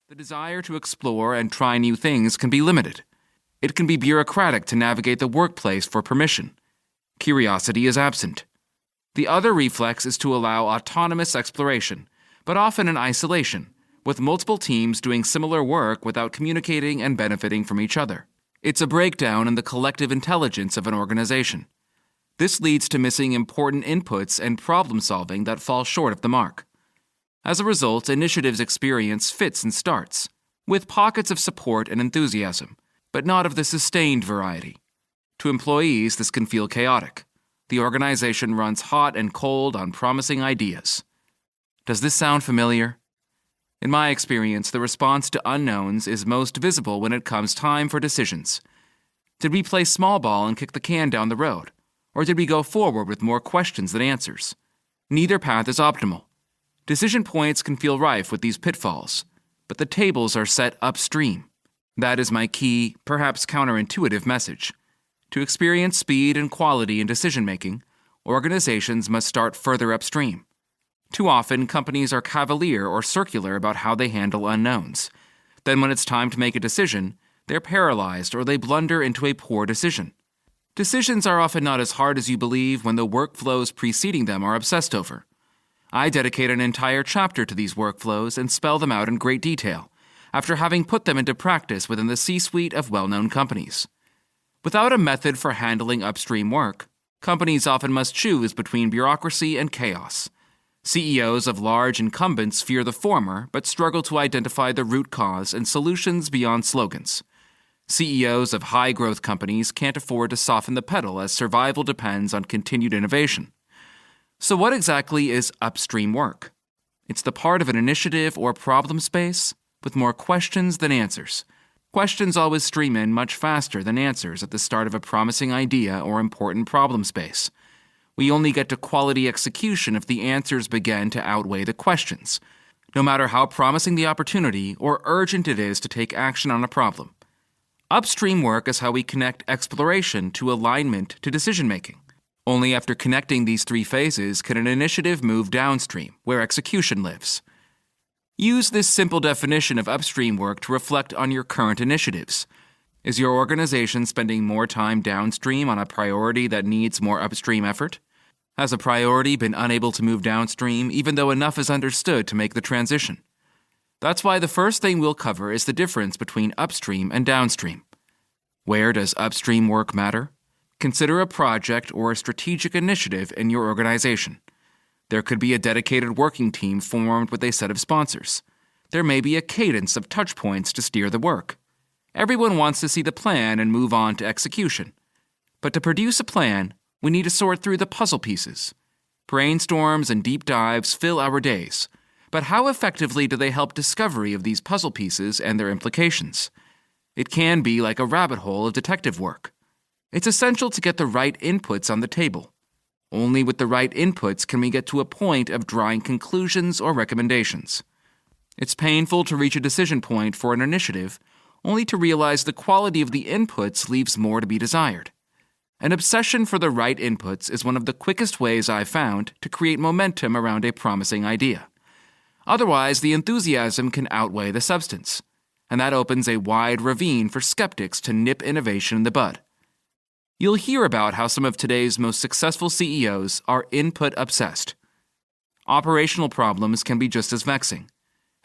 The desire to explore and try new things can be limited. It can be bureaucratic to navigate the workplace for permission. Curiosity is absent. The other reflex is to allow autonomous exploration, but often in isolation, with multiple teams doing similar work without communicating and benefiting from each other. It's a breakdown in the collective intelligence of an organization. This leads to missing important inputs and problem-solving that fall short of the mark. As a result, initiatives experience fits and starts, with pockets of support and enthusiasm, but not of the sustained variety. To employees, this can feel chaotic. The organization runs hot and cold on promising ideas. Does this sound familiar? In my experience, the response to unknowns is most visible when it comes time for decisions. Did we play small ball and kick the can down the road? Or did we go forward with more questions than answers? Neither path is optimal. Decision points can feel rife with these pitfalls, but the tables are set upstream. That is my key, perhaps counterintuitive message. To experience speed and quality in decision-making, organizations must start further upstream. Too often, companies are cavalier or circular about how they handle unknowns. Then when it's time to make a decision, they're paralyzed or they blunder into a poor decision. Decisions are often not as hard as you believe when the workflows preceding them are obsessed over. I dedicate an entire chapter to these workflows and spell them out in great detail, after having put them into practice within the C-suite of well-known companies. Without a method for handling upstream work, companies often must choose between bureaucracy and chaos. CEOs of large incumbents fear the former, but struggle to identify the root cause and solutions beyond slogans. CEOs of high-growth companies can't afford to soften the pedal as survival depends on continued innovation. So what exactly is upstream work? It's the part of an initiative or problem space with more questions than answers. Questions always stream in much faster than answers at the start of a promising idea or important problem space. We only get to quality execution if the answers begin to outweigh the questions, no matter how promising the opportunity or urgent it is to take action on a problem. Upstream work is how we connect exploration to alignment to decision-making. Only after connecting these three phases can an initiative move downstream, where execution lives. Use this simple definition of upstream work to reflect on your current initiatives. Is your organization spending more time downstream on a priority that needs more upstream effort? Has a priority been unable to move downstream even though enough is understood to make the transition? That's why the first thing we'll cover is the difference between upstream and downstream. Where does upstream work matter? Consider a project or a strategic initiative in your organization. There could be a dedicated working team formed with a set of sponsors. There may be a cadence of touch points to steer the work. Everyone wants to see the plan and move on to execution. But to produce a plan, we need to sort through the puzzle pieces. Brainstorms and deep dives fill our days. But how effectively do they help discovery of these puzzle pieces and their implications? It can be like a rabbit hole of detective work. It's essential to get the right inputs on the table. Only with the right inputs can we get to a point of drawing conclusions or recommendations. It's painful to reach a decision point for an initiative, only to realize the quality of the inputs leaves more to be desired. An obsession for the right inputs is one of the quickest ways I've found to create momentum around a promising idea. Otherwise, the enthusiasm can outweigh the substance, and that opens a wide ravine for skeptics to nip innovation in the bud. You'll hear about how some of today's most successful CEOs are input-obsessed. Operational problems can be just as vexing.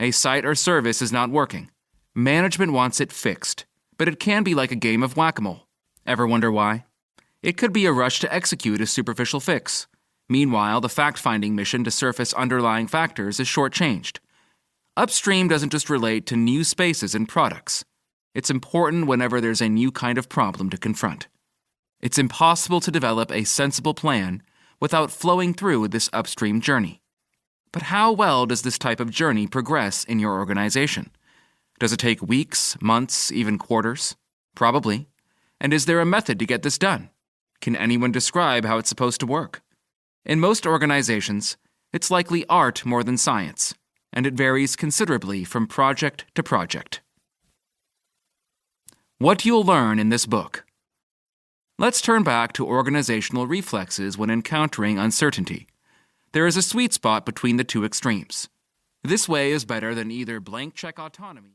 A site or service is not working. Management wants it fixed, but it can be like a game of whack-a-mole. Ever wonder why? It could be a rush to execute a superficial fix. Meanwhile, the fact-finding mission to surface underlying factors is shortchanged. Upstream doesn't just relate to new spaces and products. It's important whenever there's a new kind of problem to confront. It's impossible to develop a sensible plan without flowing through this upstream journey. But how well does this type of journey progress in your organization? Does it take weeks, months, even quarters? Probably. And is there a method to get this done? Can anyone describe how it's supposed to work? In most organizations, it's likely art more than science, and it varies considerably from project to project. What you'll learn in this book. Let's turn back to organizational reflexes when encountering uncertainty. There is a sweet spot between the two extremes. This way is better than either blank check autonomy